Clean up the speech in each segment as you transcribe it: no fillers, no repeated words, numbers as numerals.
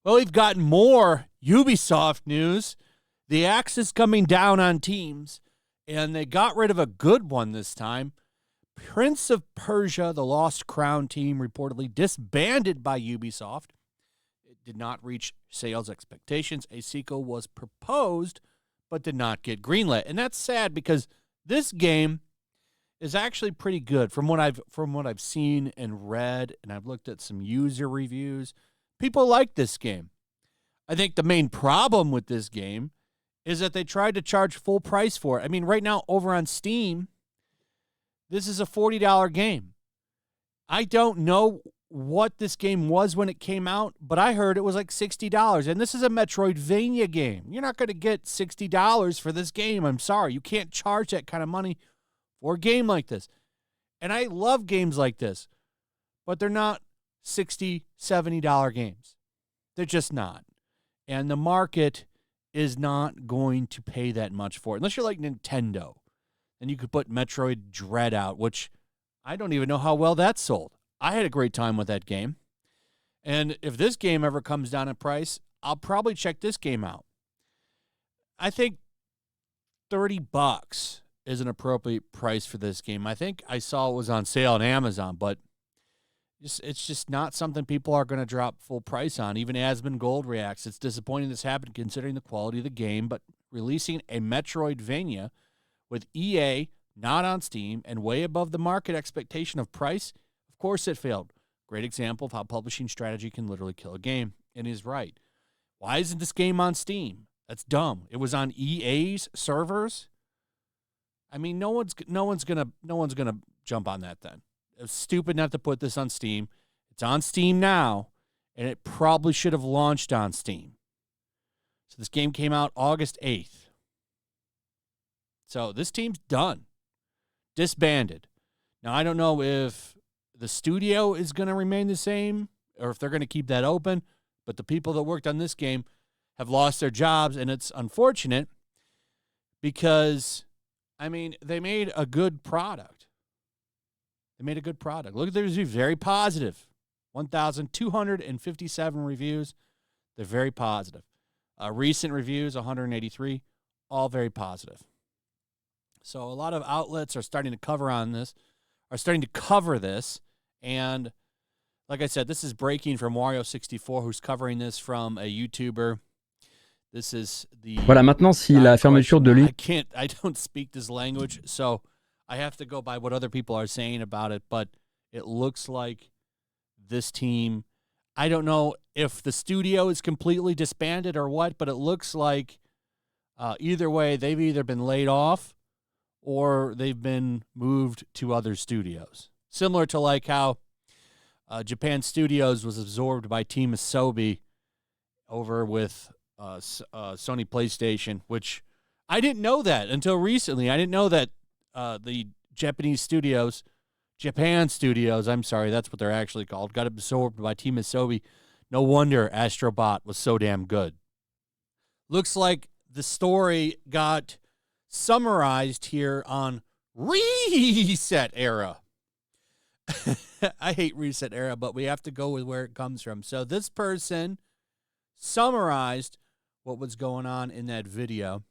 Well, we've got more Ubisoft news. The axe is coming down on teams, and they got rid of a good one this time. Prince of Persia, the Lost Crown team, reportedly disbanded by Ubisoft. It did not reach sales expectations. A sequel was proposed, but did not get greenlit. And that's sad because this game is actually pretty good from what I've seen and read, and I've looked at some user reviews. People like this game. I think the main problem with this game is that they tried to charge full price for it. I mean, right now over on Steam, this is a $40 game. I don't know what this game was when it came out, but I heard it was like $60. And this is a Metroidvania game. You're not going to get $60 for this game. I'm sorry. You can't charge that kind of money for a game like this. And I love games like this, but they're not $60, $70 games. They're just not. And the market is not going to pay that much for it. Unless you're like Nintendo. Then you could put Metroid Dread out, which I don't even know how well that sold. I had a great time with that game. And if this game ever comes down in price, I'll probably check this game out. I think $30 is an appropriate price for this game. I think I saw it was on sale on Amazon, but it's just not something people are going to drop full price on. Even Asmon Gold reacts. It's disappointing this happened considering the quality of the game, but releasing a Metroidvania with EA not on Steam and way above the market expectation of price, of course it failed. Great example of how publishing strategy can literally kill a game. And he's right. Why isn't this game on Steam? That's dumb. It was on EA's servers. I mean, no one's gonna jump on that then. It was stupid not to put this on Steam. It's on Steam now, and it probably should have launched on Steam. So this game came out August 8th. So this team's done. Disbanded. Now, I don't know if the studio is going to remain the same or if they're going to keep that open, but the people that worked on this game have lost their jobs, and it's unfortunate because, I mean, they made a good product. Look at the reviews, very positive. 1,257 reviews. They're very positive. Recent reviews, 183, all very positive. So a lot of outlets are starting to cover this. And like I said, this is breaking from Wario64, who's covering this from a YouTuber. This is the... Voilà, maintenant, si la fermeture de l'île... I don't speak this language, so I have to go by what other people are saying about it, but it looks like this team... I don't know if the studio is completely disbanded or what, but it looks like either way, they've either been laid off or they've been moved to other studios. Similar to like how Japan Studios was absorbed by Team Asobi over with Sony PlayStation, which I didn't know that until recently. I didn't know that the Japan Studios, I'm sorry, that's what they're actually called, got absorbed by Team Asobi. No wonder Astrobot was so damn good. Looks like the story got summarized here on Reset Era. I hate Reset Era, but we have to go with where it comes from. So this person summarized what was going on in that video.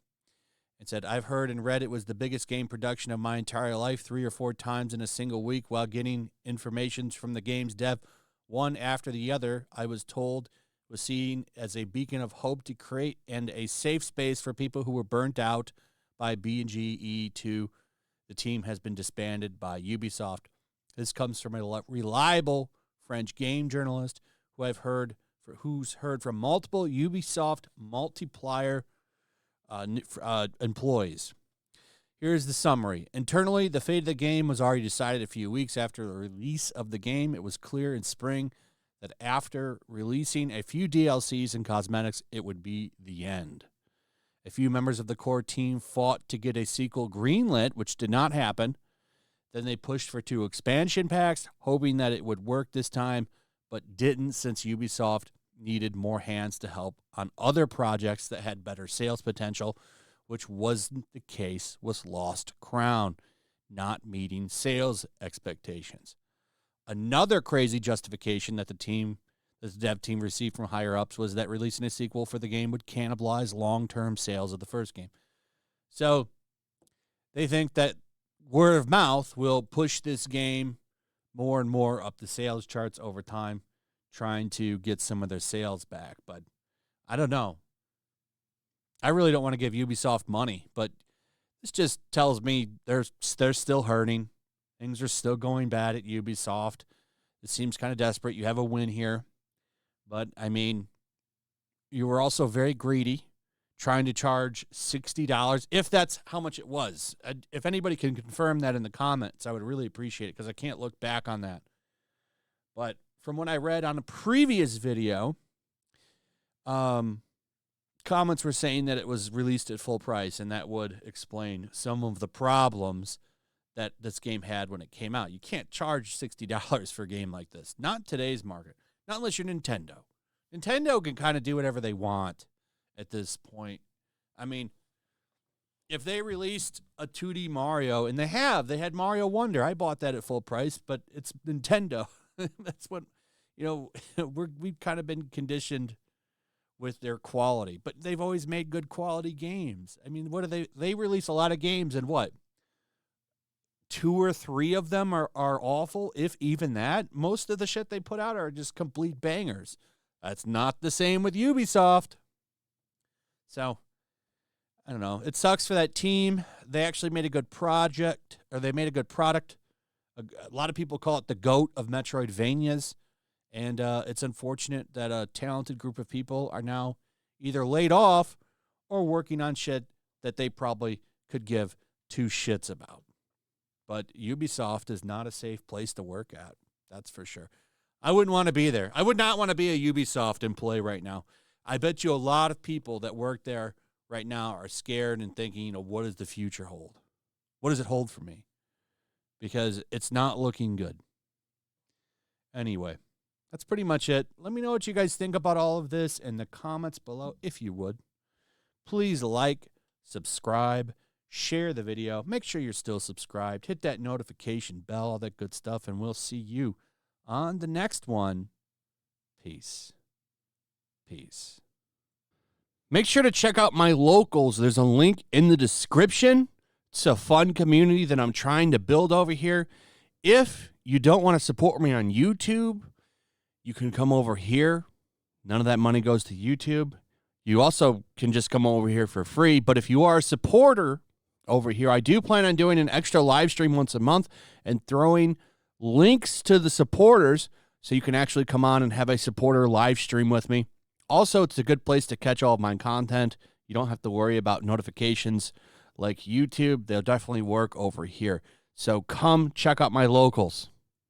It said, I've heard and read it was the biggest game production of my entire life, 3 or 4 times in a single week while getting information from the game's dev, one after the other. I was told was seen as a beacon of hope to create and a safe space for people who were burnt out by BGE2. The team has been disbanded by Ubisoft. This comes from a reliable French game journalist who's heard from multiple Ubisoft multiplier employees. Here's the summary. Internally, the fate of the game was already decided a few weeks after the release of the game. It was clear in spring that after releasing a few DLCs and cosmetics, it would be the end. A few members of the core team fought to get a sequel greenlit, which did not happen. Then they pushed for 2 expansion packs, hoping that it would work this time, but didn't since Ubisoft needed more hands to help on other projects that had better sales potential, which wasn't the case with Lost Crown. not meeting sales expectations. Another crazy justification that the dev team received from higher-ups was that releasing a sequel for the game would cannibalize long-term sales of the first game. So they think that word of mouth will push this game more and more up the sales charts over time, trying to get some of their sales back. But I don't know. I really don't want to give Ubisoft money, but this just tells me they're still hurting. Things are still going bad at Ubisoft. It seems kind of desperate. You have a win here. But, I mean, you were also very greedy, trying to charge $60, if that's how much it was. If anybody can confirm that in the comments, I would really appreciate it, because I can't look back on that. But from what I read on a previous video, comments were saying that it was released at full price, and that would explain some of the problems that this game had when it came out. You can't charge $60 for a game like this. Not in today's market. Not unless you're Nintendo. Nintendo can kind of do whatever they want at this point. I mean, if they released a 2D Mario, and they had Mario Wonder. I bought that at full price, but it's Nintendo. That's what, we've kind of been conditioned with their quality. But they've always made good quality games. I mean, what do they release a lot of games, and what? 2 or 3 of them are awful, if even that. Most of the shit they put out are just complete bangers. That's not the same with Ubisoft. So, I don't know. It sucks for that team. They actually made a good project, or they made a good product. A lot of people call it the GOAT of Metroidvanias, and it's unfortunate that a talented group of people are now either laid off or working on shit that they probably could give 2 shits about. But Ubisoft is not a safe place to work at. That's for sure. I wouldn't want to be there. I would not want to be a Ubisoft employee right now. I bet you a lot of people that work there right now are scared and thinking, what does the future hold? What does it hold for me? Because it's not looking good. Anyway, that's pretty much it. Let me know what you guys think about all of this in the comments below, if you would. Please like, subscribe, share the video. Make sure you're still subscribed. Hit that notification bell, all that good stuff, and we'll see you on the next one. Peace. Peace. Make sure to check out my locals. There's a link in the description. It's a fun community that I'm trying to build over here. If you don't want to support me on YouTube, you can come over here. None of that money goes to YouTube. You also can just come over here for free. But if you are a supporter over here, I do plan on doing an extra live stream once a month and throwing links to the supporters so you can actually come on and have a supporter live stream with me. Also, it's a good place to catch all of my content. You don't have to worry about notifications like YouTube. They'll definitely work over here. So come check out my locals.